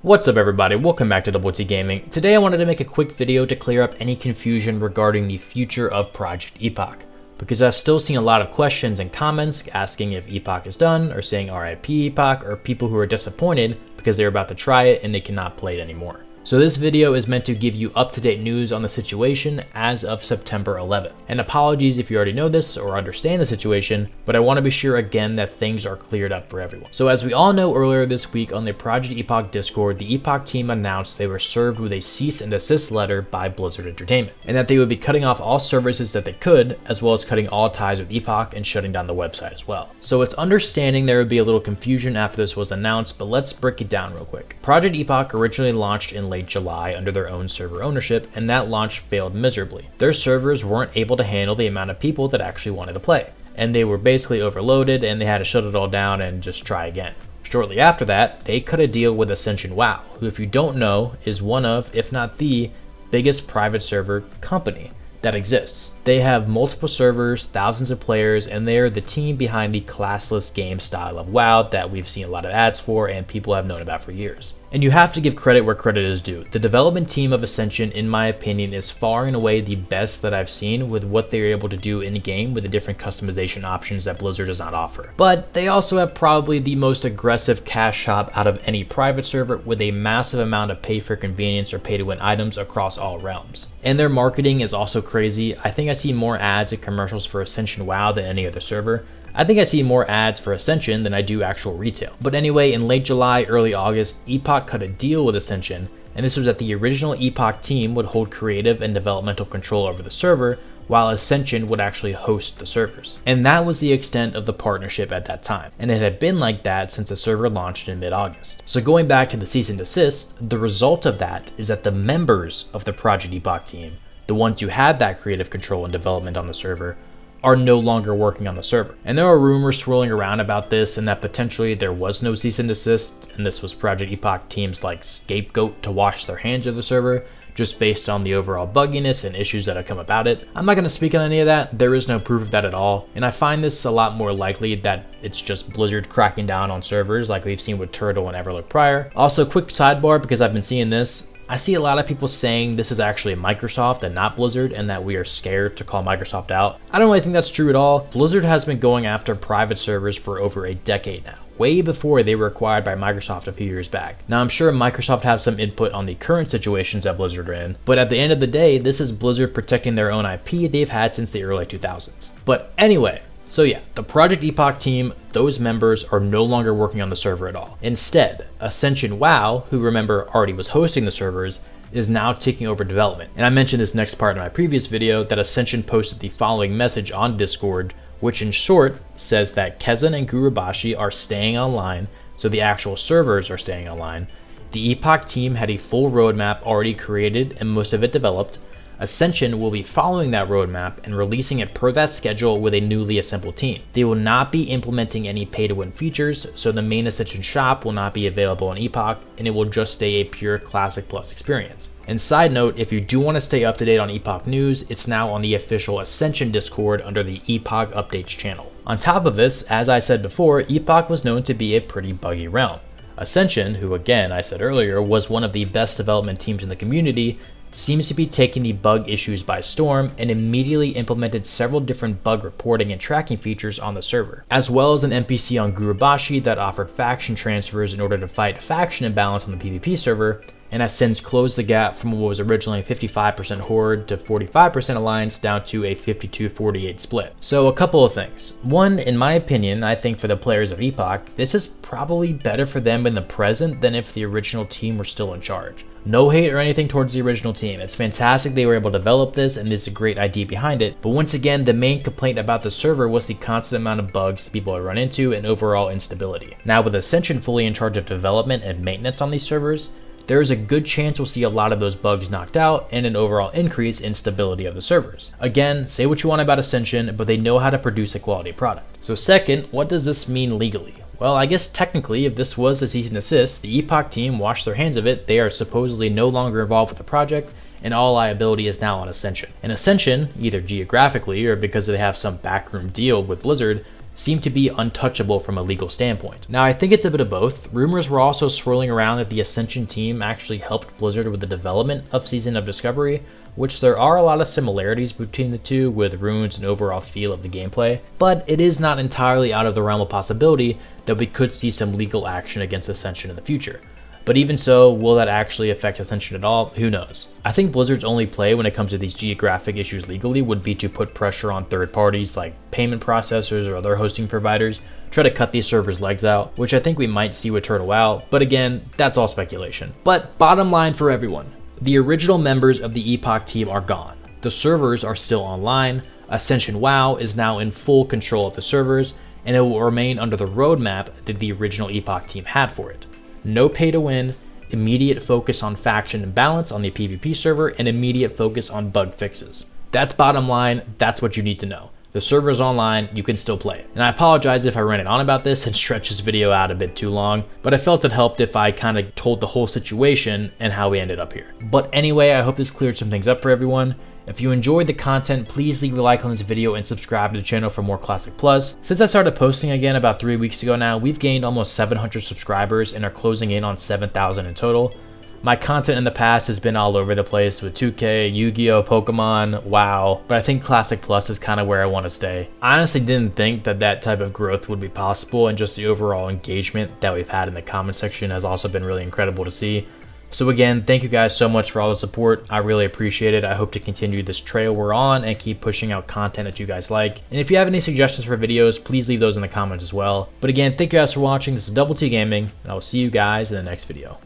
What's up everybody, welcome back to Double T Gaming. Today I wanted to make a quick video to clear up any confusion regarding the future of Project Epoch, because I've still seen a lot of questions and comments asking if Epoch is done, or saying RIP Epoch, or people who are disappointed because they're about to try it and they cannot play it anymore. So this video is meant to give you up-to-date news on the situation as of September 11th. And apologies if you already know this or understand the situation, but I want to be sure again that things are cleared up for everyone. So as we all know, earlier this week on the Project Epoch Discord, the Epoch team announced they were served with a cease and desist letter by Blizzard Entertainment, and that they would be cutting off all services that they could, as well as cutting all ties with Epoch and shutting down the website as well. So it's understanding there would be a little confusion after this was announced, but let's break it down real quick. Project Epoch originally launched in late July under their own server ownership, and that launch failed miserably. Their servers weren't able to handle the amount of people that actually wanted to play, and they were basically overloaded and they had to shut it all down and just try again. Shortly after that, they cut a deal with Ascension WoW, who, if you don't know, is one of, if not the biggest private server company that exists. They have multiple servers, thousands of players, and they are the team behind the classless game style of WoW that we've seen a lot of ads for and people have known about for years. And you have to give credit where credit is due. The development team of Ascension, in my opinion, is far and away the best that I've seen with what they're able to do in the game with the different customization options that Blizzard does not offer. But they also have probably the most aggressive cash shop out of any private server, with a massive amount of pay for convenience or pay to win items across all realms. And their marketing is also crazy. I think I see more ads and commercials for Ascension WoW than any other server. I think I see more ads for Ascension than I do actual retail. But anyway, in late July, early August, Epoch cut a deal with Ascension, and this was that the original Epoch team would hold creative and developmental control over the server, while Ascension would actually host the servers. And that was the extent of the partnership at that time, and it had been like that since the server launched in mid-August. So going back to the cease and desist, the result of that is that the members of the Project Epoch team, the ones who had that creative control and development on the server, are no longer working on the server. And there are rumors swirling around about this, and that potentially there was no cease and desist, and this was Project Epoch team's like scapegoat to wash their hands of the server, just based on the overall bugginess and issues that have come about it. I'm not going to speak on any of that. There is no proof of that at all, and I find this a lot more likely that it's just Blizzard cracking down on servers like we've seen with Turtle and Everlook prior. Also, quick sidebar, because I've been seeing this, I see a lot of people saying this is actually Microsoft and not Blizzard, and that we are scared to call Microsoft out. I don't really think that's true at all. Blizzard has been going after private servers for over a decade now, way before they were acquired by Microsoft a few years back. Now, I'm sure Microsoft has some input on the current situations that Blizzard are in, but at the end of the day, this is Blizzard protecting their own IP they've had since the early 2000s. But anyway, so yeah, the Project Epoch team, those members are no longer working on the server at all. Instead, Ascension WoW, who remember already was hosting the servers, is now taking over development. And I mentioned this next part in my previous video, that Ascension posted the following message on Discord, which in short says that Kezan and Gurubashi are staying online, so the actual servers are staying online. The Epoch team had a full roadmap already created and most of it developed. Ascension will be following that roadmap and releasing it per that schedule with a newly assembled team. They will not be implementing any pay-to-win features, so the main Ascension shop will not be available on Epoch, and it will just stay a pure Classic Plus experience. And side note, if you do want to stay up to date on Epoch news, it's now on the official Ascension Discord under the Epoch Updates channel. On top of this, as I said before, Epoch was known to be a pretty buggy realm. Ascension, who again I said earlier was one of the best development teams in the community, seems to be taking the bug issues by storm and immediately implemented several different bug reporting and tracking features on the server, as well as an NPC on Gurubashi that offered faction transfers in order to fight faction imbalance on the PvP server, and has since closed the gap from what was originally 55% Horde to 45% Alliance down to a 52-48 split. So a couple of things. One, in my opinion, I think for the players of Epoch, this is probably better for them in the present than if the original team were still in charge. No hate or anything towards the original team. It's fantastic they were able to develop this, and there's a great idea behind it. But once again, the main complaint about the server was the constant amount of bugs people would run into and overall instability. Now, with Ascension fully in charge of development and maintenance on these servers, there is a good chance we'll see a lot of those bugs knocked out and an overall increase in stability of the servers. Again, say what you want about Ascension, but they know how to produce a quality product. So second, what does this mean legally? Well, I guess technically, if this was a cease and desist, the Epoch team washed their hands of it. They are supposedly no longer involved with the project, and all liability is now on Ascension. And Ascension, either geographically or because they have some backroom deal with Blizzard, seem to be untouchable from a legal standpoint. Now, I think it's a bit of both. Rumors were also swirling around that the Ascension team actually helped Blizzard with the development of Season of Discovery, which there are a lot of similarities between the two with runes and overall feel of the gameplay, but it is not entirely out of the realm of possibility that we could see some legal action against Ascension in the future. But even so, will that actually affect Ascension at all? Who knows? I think Blizzard's only play when it comes to these geographic issues legally would be to put pressure on third parties like payment processors or other hosting providers, try to cut these servers' legs out, which I think we might see with Turtle WoW, but again, that's all speculation. But bottom line for everyone, the original members of the Epoch team are gone. The servers are still online, Ascension WoW is now in full control of the servers, and it will remain under the roadmap that the original Epoch team had for it. No pay to win, immediate focus on faction and balance on the PvP server, and immediate focus on bug fixes. That's bottom line, that's what you need to know. The server's online, you can still play it. And I apologize if I ran it on about this and stretched this video out a bit too long, but I felt it helped if I kind of told the whole situation and how we ended up here. But anyway, I hope this cleared some things up for everyone. If you enjoyed the content, please leave a like on this video and subscribe to the channel for more Classic Plus. Since I started posting again about 3 weeks ago now, we've gained almost 700 subscribers and are closing in on 7,000 in total. My content in the past has been all over the place with 2K, Yu-Gi-Oh, Pokemon, WoW, but I think Classic Plus is kind of where I want to stay. I honestly didn't think that that type of growth would be possible, and just the overall engagement that we've had in the comment section has also been really incredible to see. So again, thank you guys so much for all the support. I really appreciate it. I hope to continue this trail we're on and keep pushing out content that you guys like. And if you have any suggestions for videos, please leave those in the comments as well. But again, thank you guys for watching. This is Double T Gaming, and I will see you guys in the next video.